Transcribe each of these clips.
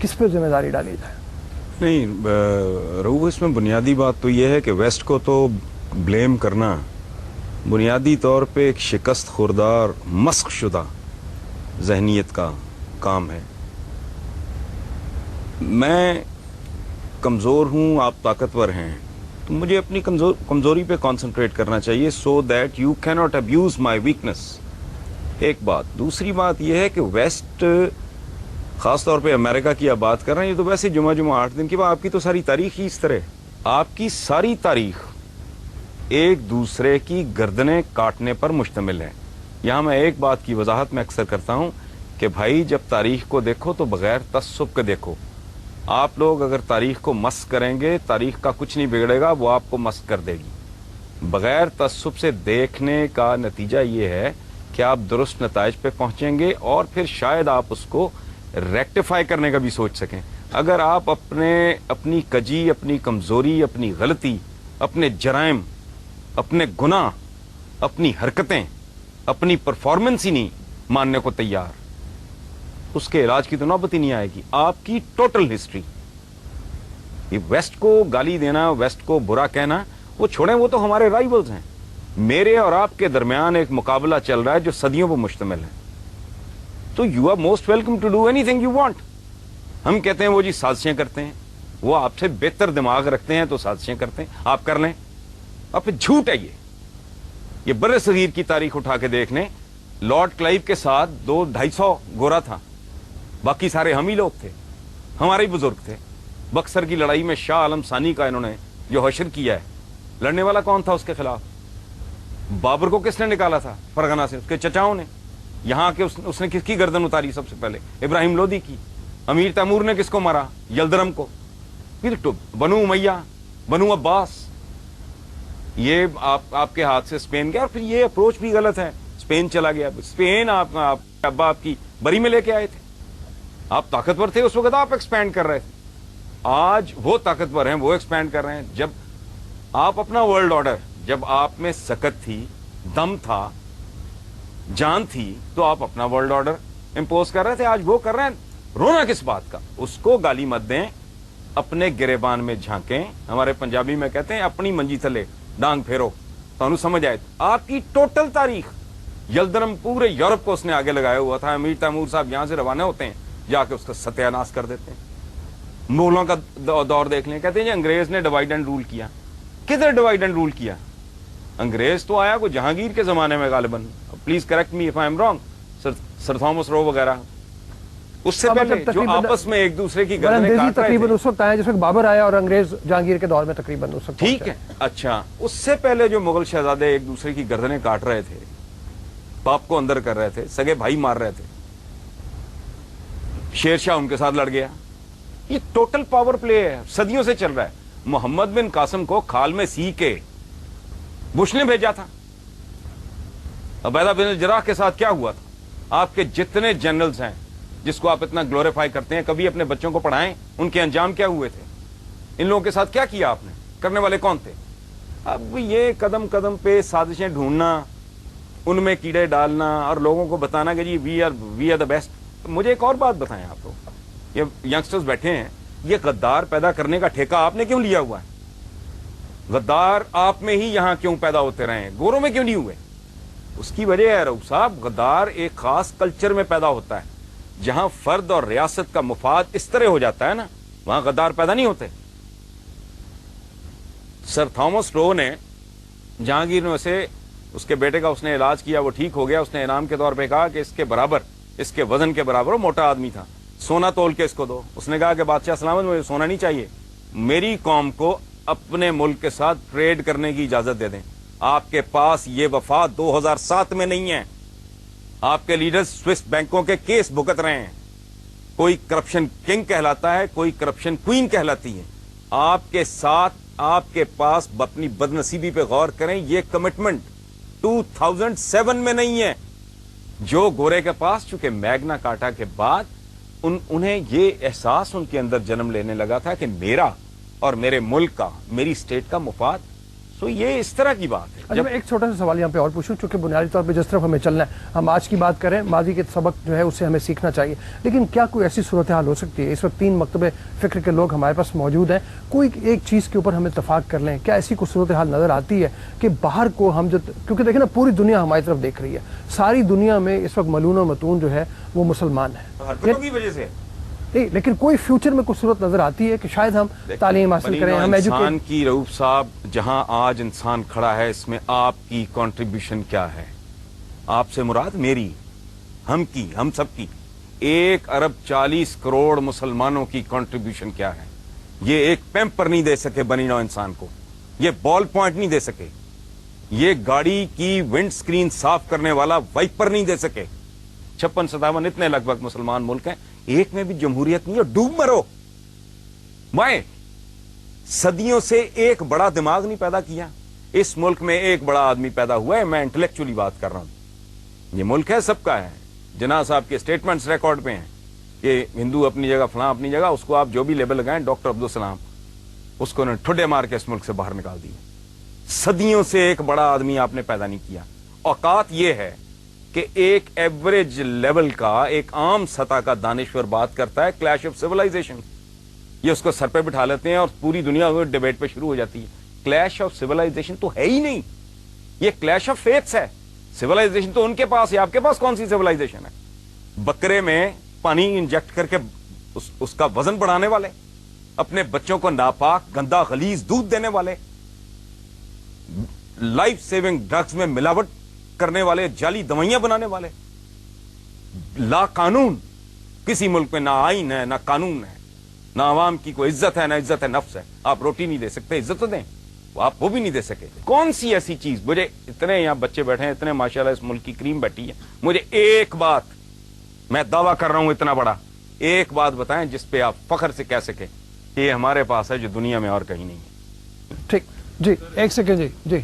کس پہ ذمہ داری ڈالی جائے؟ نہیں رؤوف، اس میں بنیادی بات تو یہ ہے کہ ویسٹ کو تو بلیم کرنا بنیادی طور پہ ایک شکست خوردار مسخ شدہ ذہنیت کا کام ہے. میں کمزور ہوں، آپ طاقتور ہیں، تو مجھے اپنی کمزوری پہ کانسنٹریٹ کرنا چاہیے سو دیٹ یو کی ناٹ ابیوز مائی ویکنس. ایک بات. دوسری بات یہ ہے کہ ویسٹ، خاص طور پہ امریکہ کی آپ بات کر رہے ہیں، یہ تو ویسے جمعہ 8 دن کی بات. آپ کی تو ساری تاریخ ہی اس طرح، آپ کی ساری تاریخ ایک دوسرے کی گردنیں کاٹنے پر مشتمل ہے. یہاں میں ایک بات کی وضاحت میں اکثر کرتا ہوں کہ بھائی جب تاریخ کو دیکھو تو بغیر تعصب کے دیکھو. آپ لوگ اگر تاریخ کو مس کریں گے، تاریخ کا کچھ نہیں بگڑے گا، وہ آپ کو مس کر دے گی. بغیر تعصب سے دیکھنے کا نتیجہ یہ ہے کہ آپ درست نتائج پہ پہنچیں گے اور پھر شاید آپ اس کو ریکٹیفائی کرنے کا بھی سوچ سکیں. اگر آپ اپنی کجی، اپنی کمزوری، اپنی غلطی، اپنے جرائم، اپنے گناہ، اپنی حرکتیں، اپنی پرفارمنس ہی نہیں ماننے کو تیار، اس کے علاج کی تو نوبت ہی نہیں آئے گی. آپ کی ٹوٹل ہسٹری، یہ ویسٹ کو گالی دینا، ویسٹ کو برا کہنا، وہ چھوڑیں، وہ تو ہمارے رائیولز ہیں. میرے اور آپ کے درمیان ایک مقابلہ چل رہا ہے جو صدیوں پر مشتمل ہے. تو you are most welcome to do any thing you want. ہم کہتے ہیں وہ جی سازشیں کرتے ہیں، وہ آپ سے بہتر دماغ رکھتے ہیں تو سازشیں کرتے ہیں، آپ کر لیں. اور پھر جھوٹ ہے یہ بر صغیر کی تاریخ اٹھا کے دیکھ لیں. لارڈ کلائیو کے ساتھ 200-250 گورا تھا، باقی سارے ہم ہی لوگ تھے، ہمارے ہی بزرگ تھے. بکسر کی لڑائی میں شاہ عالم ثانی کا انہوں نے جو حشر کیا ہے، لڑنے والا کون تھا اس کے خلاف؟ بابر کو کس نے نکالا تھا فرغانہ سے؟ اس کے چچاؤں نے. یہاں کے اس نے کس کی گردن اتاری سب سے پہلے؟ ابراہیم لودھی کی. امیر تیمور نے کس کو مارا؟ یلدرم کو. پھر بنو امیہ، بنو عباس. یہ آپ کے ہاتھ سے اسپین گیا، اور پھر یہ اپروچ بھی غلط ہے. اسپین چلا گیا. اسپین آپ ابا آپ کی بری میں لے کے آئے تھے. آپ طاقتور تھے اس وقت، آپ ایکسپینڈ کر رہے تھے. آج وہ طاقتور ہیں، وہ ایکسپینڈ کر رہے ہیں. جب آپ اپنا ورلڈ آرڈر، جب آپ میں سکت تھی، دم تھا، جان تھی، تو آپ اپنا ورلڈ آرڈر امپوز کر رہے تھے. آج وہ کر رہے ہیں. رونا کس بات کا؟ اس کو گالی مت دیں، اپنے گریبان میں جھانکیں. ہمارے پنجابی میں کہتے ہیں اپنی منجی تھلے ڈانگ پھیرو، تو انہوں سمجھ آئے. آپ کی ٹوٹل تاریخ، یلدرم پورے یورپ کو اس نے آگے لگایا ہوا تھا. امیر تیمور صاحب یہاں سے روانہ ہوتے ہیں، جا کے اس کا ستیہ ناش کر دیتے ہیں. مغلوں کا دور دیکھ لیں، کہتے ہیں جی انگریز نے ڈیوائڈ اینڈ رول کیا. کدھر ڈیوائڈ اینڈ رول کیا؟ انگریز تو آیا کو جہانگیر کے زمانے میں غالباً. Please correct me if I am wrong, sir Thomas Roe وغیرہ. اس سے پہلے جو آپس میں ایک دوسرے کی گردنیں کاٹ رہے تھے، تقریباً اس وقت آیا جس وقت بابر آیا، اور انگریز جہانگیر کے دور میں تقریباً اس وقت. ٹھیک ہے، اچھا. اس سے پہلے جو مغل شہزادے ایک دوسرے کی گردنیں کاٹ رہے تھے، باپ کو اندر کر رہے تھے، سگے بھائی مار رہے تھے، شیر شاہ ان کے ساتھ لڑ گیا. یہ ٹوٹل پاور پلے ہے، صدیوں سے چل رہا ہے. محمد بن قاسم کو کھال میں سی کے بش نے بھیجا تھا. عبیدہ بن الجراح کے ساتھ کیا ہوا تھا؟ آپ کے جتنے جنرلز ہیں جس کو آپ اتنا گلوریفائی کرتے ہیں، کبھی اپنے بچوں کو پڑھائیں ان کے انجام کیا ہوئے تھے؟ ان لوگوں کے ساتھ کیا کیا آپ نے؟ کرنے والے کون تھے؟ اب یہ قدم قدم پہ سازشیں ڈھونڈنا، ان میں کیڑے ڈالنا، اور لوگوں کو بتانا کہ جی وی آر دا بیسٹ. مجھے ایک اور بات بتائیں آپ لوگ، یہ ینگسٹرز بیٹھے ہیں، یہ غدار پیدا کرنے کا ٹھیکہ آپ نے کیوں لیا ہوا ہے؟ غدار آپ میں ہی یہاں کیوں پیدا ہوتے رہے ہیں، گوروں میں کیوں نہیں ہوئے؟ اس کی وجہ ہے رؤوف صاحب، غدار ایک خاص کلچر میں پیدا ہوتا ہے. جہاں فرد اور ریاست کا مفاد اس طرح ہو جاتا ہے نا، وہاں غدار پیدا نہیں ہوتے. سر تھامس رو نے، جہانگیر نے اسے، اس کے بیٹے کا اس نے علاج کیا، وہ ٹھیک ہو گیا. اس نے انعام کے طور پہ کہا کہ اس کے برابر، اس کے وزن کے برابر، وہ موٹا آدمی تھا، سونا تول کے اس کو دو. اس نے کہا کہ بادشاہ سلامت، مجھے سونا نہیں چاہیے، میری قوم کو اپنے ملک کے ساتھ ٹریڈ کرنے کی اجازت دے دیں. آپ کے پاس یہ وفا 2007 میں نہیں ہے. آپ کے لیڈرز سوئس بینکوں کے کیس بھگت رہے ہیں. کوئی کرپشن کنگ کہلاتا ہے، کوئی کرپشن کوئین کہلاتی ہے. آپ کے ساتھ، آپ کے پاس اپنی بدنصیبی پہ غور کریں، یہ کمٹمنٹ 2007 میں نہیں ہے. جو گورے کے پاس، چونکہ میگنا کارٹا کے بعد انہیں یہ احساس ان کے اندر جنم لینے لگا تھا کہ میرا اور میرے ملک کا، میری اسٹیٹ کا مفاد सो ये इस तरह की बात है। अच्छा, मैं एक छोटा सा सवाल यहाँ पे और पूछूं, चूंकि बुनियादी तौर पे जिस तरफ हमें चलना है, हम आज की बात करें, माजी के सबक जो है उससे हमें सीखना चाहिए, लेकिन क्या कोई ऐसी सूरत हाल हो सकती है, इस वक्त 3 मकतबे फ़िक्र के लोग हमारे पास मौजूद हैं, कोई एक चीज़ के ऊपर हम इत्तफाक कर लें, क्या ऐसी कोई सूरत हाल नज़र आती है कि बाहर को हम जो, क्योंकि देखें ना पूरी दुनिया हमारी तरफ देख रही है, सारी दुनिया में इस वक्त मलून और मतून जो है वो मुसलमान है, हरकतों की वजह से नहीं, लेकिन कोई फ्यूचर में कुछ सूरत नजर आती है कि शायद हम तालीम हासिल करें, हम इंसान की रऊफ साहब, जहां आज इंसान खड़ा है इसमें आपकी कंट्रीब्यूशन क्या है? आपसे मुराद मेरी, हम की, हम सब की 1 अरब 40 करोड़ मुसलमानों की कंट्रीब्यूशन क्या है? ये एक पैम्पर नहीं दे सके बनी नौ इंसान को, ये बॉल पॉइंट नहीं दे सके, ये गाड़ी की विंड स्क्रीन साफ करने वाला वाइपर नहीं दे सके। 56-57 इतने लगभग मुसलमान मुल्क हैं, एक में भी जमहूरियत नहीं है, डूब मरो। मैं सदियों से एक बड़ा दिमाग नहीं पैदा किया, इस मुल्क में एक बड़ा आदमी पैदा हुआ है, मैं इंटेलेक्चुअली बात कर रहा हूं। ये मुल्क है सबका है, जिन्ना साहब के स्टेटमेंट्स रिकॉर्ड पे हैं कि हिंदू अपनी जगह, फलां अपनी जगह, उसको आप जो भी लेबल लगाएं, डॉक्टर अब्दुल सलाम उसको उन्होंने ठुड्डे मार के इस मुल्क से बाहर निकाल दिए। सदियों से एक बड़ा आदमी आपने पैदा नहीं किया। औकात ये है कि एक एवरेज लेवल का, एक आम सतह का दानिश्वर बात करता है क्लैश ऑफ सिविलाइजेशन, ये उसको सर पे बिठा लेते हैं और पूरी दुनिया डिबेट पे शुरू हो जाती है। क्लैश ऑफ सिविलाइजेशन तो है ही नहीं, ये क्लैश ऑफ फेथ्स है। सिविलाइजेशन तो उनके पास है, आपके पास कौन सी सिविलाइजेशन है? बकरे में पानी इंजेक्ट करके उसका वजन बढ़ाने वाले, अपने बच्चों को नापाक गंदा गलीज दूध देने वाले, लाइफ सेविंग ड्रग्स में मिलावट करने वाले, जाली दवाइयां बनाने वाले, ला कानून, किसी मुल्क में ना आईन है ना कानून है, ना आवाम की कोई इज्जत है ना इज्जत है नफ्स है। आप रोटी नहीं दे सकते, इज्जत तो दें, आप वो भी नहीं दे सके। कौन सी ऐसी चीज, मुझे इतने यहां बच्चे बैठे हैं, इतने माशाल्लाह इस मुल्क की क्रीम बैठी है, मुझे एक बात, मैं दावा कर रहा हूं इतना बड़ा, एक बात बताएं जिस पे आप फख्र से कह सके कि ये हमारे पास है जो दुनिया में और कहीं नहीं है। ठीक जी, एक सेकेंड जी। जी,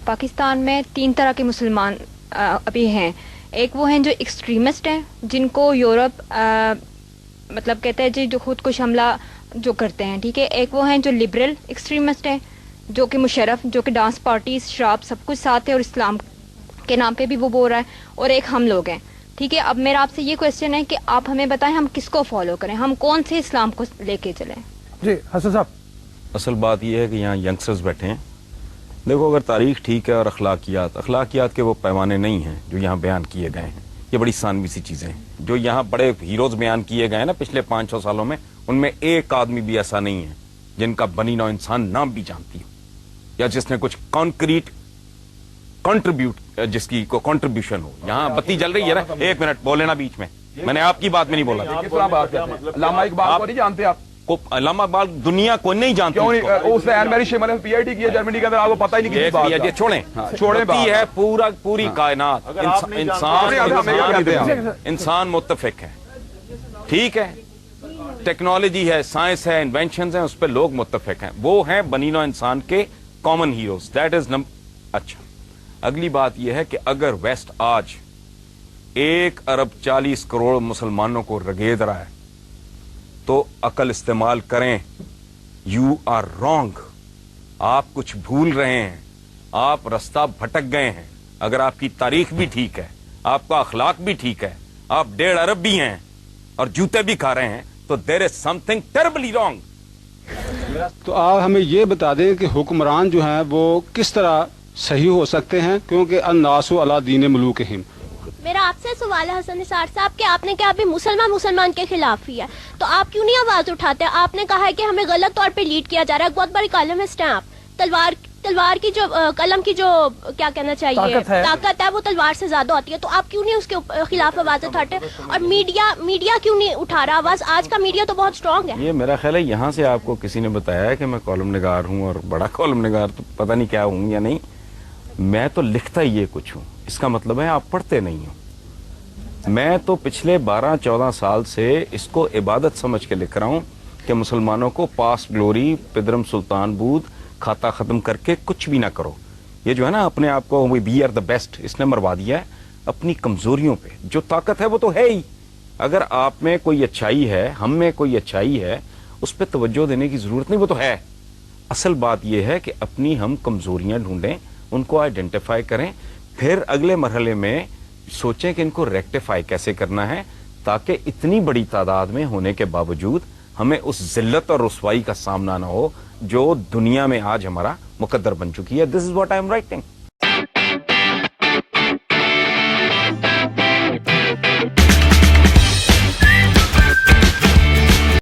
पाकिस्तान में 3 तरह के मुसलमान अभी हैं। एक वो हैं जो एक्सट्रीमिस्ट हैं, जिनको यूरोप मतलब कहते हैं जी, जो खुद कुछ हमला जो करते हैं, ठीक है। एक वो हैं जो लिबरल एक्सट्रीमिस्ट हैं, जो कि मुशर्रफ, जो कि डांस पार्टीज, शराब सब कुछ साथ है और इस्लाम के नाम पे भी वो बोल रहा है। और एक हम लोग हैं, ठीक है। अब मेरा आपसे ये क्वेश्चन है कि आप हमें बताएं हम किसको फॉलो करें, हम कौन से इस्लाम को लेके चलें? जी हसन साहब। असल बात यह है कि यहाँ यंगस्टर्स बैठे हैं। देखो, अगर तारीख ठीक है और अखलाकियात के वो पैमाने नहीं हैं जो यहाँ बयान किए गए हैं, ये बड़ी सानवी सी चीज़ें हैं। जो यहाँ बड़े हीरोज बयान किए गए हैं ना पिछले 5-6 सालों में, उनमें एक आदमी भी ऐसा नहीं है जिनका बनी नौ इंसान नाम भी जानती हो, या जिसने कुछ कॉन्क्रीट कंट्रीब्यूट, जिसकी को कंट्रीब्यूशन हो। यहाँ बत्ती जल रही है ना, 1 मिनट बोले ना बीच में, मैंने आपकी बात में नहीं बोला। अल्लामा इकबाल को नहीं जानते आप? अल्लामा इकबाल दुनिया को नहीं जानते। क्यों नहीं? उसने एन मैरी शेमन ने पीएचडी किया जर्मनी के अंदर, आपको पता ही नहीं किसी बात का। छोड़े है पूरी कायनात, इंसान मुत्तफिक है, ठीक है। टेक्नोलॉजी है, साइंस है, इन्वेंशन है, उस पर लोग मुत्तफिक हैं। वो हैं बनी नौ इंसान के कॉमन हीरोज, दैट इज अच्छा। अगली बात यह है कि अगर वेस्ट आज 1 अरब 40 करोड़ मुसलमानों को रगेद रहा है तो अकल इस्तेमाल करें। यू आर रॉन्ग, आप कुछ भूल रहे हैं, आप रास्ता भटक गए हैं। अगर आपकी तारीख भी ठीक है, आपका अखलाक भी ठीक है, आप 1.5 अरब भी हैं और जूते भी खा रहे हैं, तो there is something terribly wrong. तो आप हमें ये बता दें कि हुक्मरान जो हैं वो किस तरह सही हो सकते हैं, क्योंकि अन्नासु अला दीन मुलूकिहिम। मेरा आपसे सवाल है हसन निसार साहब कि आपने क्या अभी मुसलमान के खिलाफ ही है, तो आप क्यों नहीं आवाज उठाते? आपने कहा है कि हमें गलत तौर पे लीड किया जा रहा है। बहुत बड़ी कॉलमिस्ट हैं आप। तलवार की जो कलम की जो क्या कहना चाहिए ताकत है वो तलवार से ज्यादा होती है, तो आप क्यों नहीं उसके खिलाफ आवाज उठाते? और मीडिया क्यों नहीं उठा रहा आवाज? आज का मीडिया तो बहुत स्ट्रांग है। ये मेरा ख्याल है यहाँ से आपको किसी ने बताया कि मैं कॉलम निगार हूँ, और बड़ा कॉलम निगार तो पता नहीं क्या हूँ या नहीं। मैं तो लिखता ही ये कुछ हूँ, इसका मतलब है आप पढ़ते नहीं हो। मैं तो पिछले 12-14 साल से इसको इबादत समझ के लिख रहा हूँ कि मुसलमानों को पास्ट ग्लोरी, पिदरम सुल्तान बूद, खाता खत्म करके कुछ भी ना करो। ये जो है ना अपने आप को वी आर द बेस्ट, इसने मरवा दिया है अपनी कमजोरियों पे। जो ताकत है वो तो है ही। अगर आप में कोई अच्छाई है, हम में कोई अच्छाई है, उस पर तवज्जो देने की जरूरत नहीं, वो तो है। اصل بات یہ ہے کہ اپنی ہم کمزوریاں ڈھونڈیں, ان کو آئیڈینٹیفائی کریں, پھر اگلے مرحلے میں سوچیں کہ ان کو ریکٹیفائی کیسے کرنا ہے, تاکہ اتنی بڑی تعداد میں ہونے کے باوجود ہمیں اس ذلت اور رسوائی کا سامنا نہ ہو جو دنیا میں آج ہمارا مقدر بن چکی ہے. This is what I am writing.